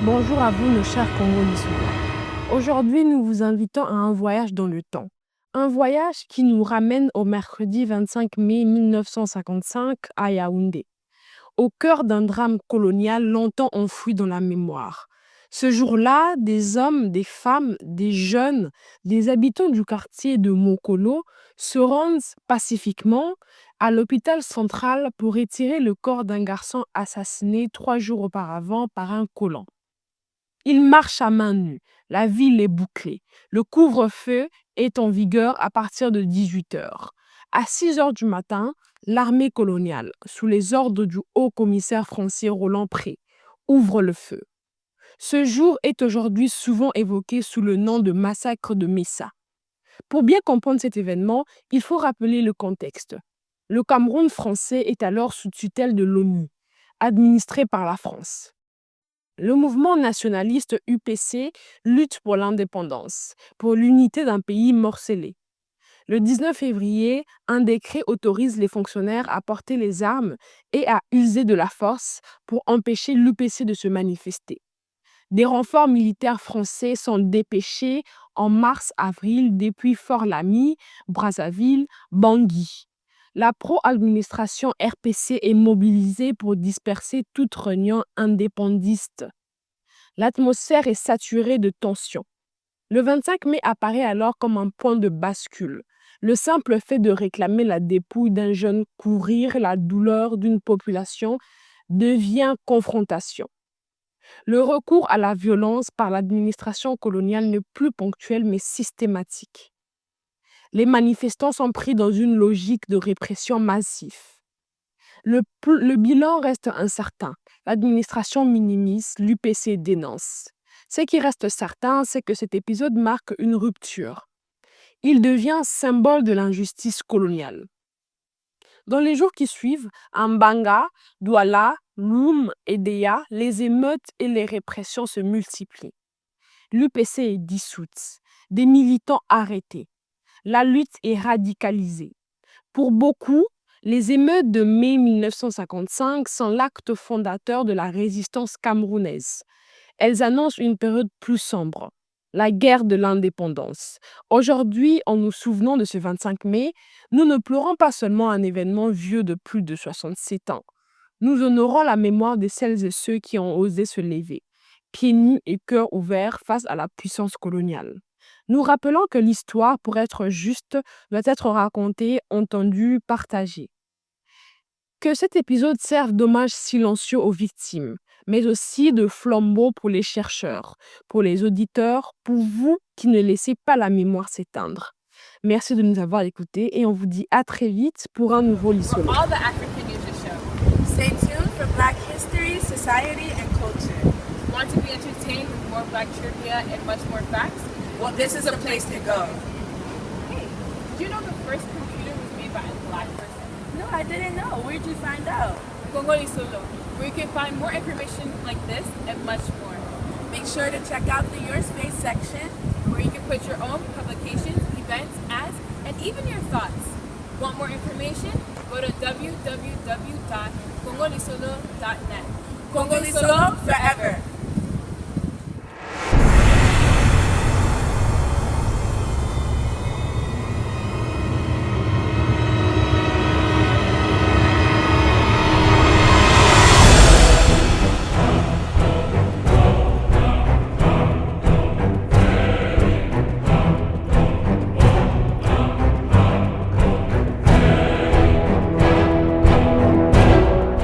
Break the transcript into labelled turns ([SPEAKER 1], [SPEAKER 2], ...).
[SPEAKER 1] Bonjour à vous, nos chers Congolais. Aujourd'hui, nous vous invitons à un voyage dans le temps. Un voyage qui nous ramène au mercredi 25 mai 1955 à Yaoundé, au cœur d'un drame colonial longtemps enfoui dans la mémoire. Ce jour-là, des hommes, des femmes, des jeunes, des habitants du quartier de Mokolo se rendent pacifiquement à l'hôpital central pour retirer le corps d'un garçon assassiné 3 jours auparavant par un colon. Ils marchent à main nue. La ville est bouclée. Le couvre-feu est en vigueur à partir de 18 heures. À 6 heures du matin, l'armée coloniale, sous les ordres du haut-commissaire français Roland Pré, ouvre le feu. Ce jour est aujourd'hui souvent évoqué sous le nom de massacre de Messa. Pour bien comprendre cet événement, il faut rappeler le contexte. Le Cameroun français est alors sous tutelle de l'ONU, administré par la France. Le mouvement nationaliste UPC lutte pour l'indépendance, pour l'unité d'un pays morcelé. Le 19 février, un décret autorise les fonctionnaires à porter les armes et à user de la force pour empêcher l'UPC de se manifester. Des renforts militaires français sont dépêchés en mars-avril depuis Fort-Lamy, Brazzaville, Bangui. La pro-administration RPC est mobilisée pour disperser toute réunion indépendantiste. L'atmosphère est saturée de tensions. Le 25 mai apparaît alors comme un point de bascule. Le simple fait de réclamer la dépouille d'un jeune, courir la douleur d'une population, devient confrontation. Le recours à la violence par l'administration coloniale n'est plus ponctuel mais systématique. Les manifestants sont pris dans une logique de répression massive. Le bilan reste incertain. L'administration minimise, l'UPC dénonce. Ce qui reste certain, c'est que cet épisode marque une rupture. Il devient symbole de l'injustice coloniale. Dans les jours qui suivent, à Mbanga, Douala, Loum et Deya, les émeutes et les répressions se multiplient. L'UPC est dissoute, des militants arrêtés. La lutte est radicalisée. Pour beaucoup, les émeutes de mai 1955 sont l'acte fondateur de la résistance camerounaise. Elles annoncent une période plus sombre, la guerre de l'indépendance. Aujourd'hui, en nous souvenant de ce 25 mai, nous ne pleurons pas seulement un événement vieux de plus de 67 ans. Nous honorons la mémoire de celles et ceux qui ont osé se lever, pieds nus et cœurs ouverts face à la puissance coloniale. Nous rappelons que l'histoire, pour être juste, doit être racontée, entendue, partagée. Que cet épisode serve d'hommage silencieux aux victimes, mais aussi de flambeau pour les chercheurs, pour les auditeurs, pour vous qui ne laissez pas la mémoire s'éteindre. Merci de nous avoir écoutés et on vous dit à très vite pour un nouveau Lissolo.
[SPEAKER 2] All the African News Show. Stay tuned for Black history, society, and culture. Want to be entertained with more Black trivia and much more facts? Well, this is the place to go. Hey, did you know the first computer was made by a Black person? No, I didn't know. Where'd you find out? Congolais Solo, where you can find more information like this and much more. Make sure to check out the Your Space section, where you can put your own publications, events, ads, and even your thoughts. Want more information? Go to www.congolaisolo.net. Congolais Solo forever.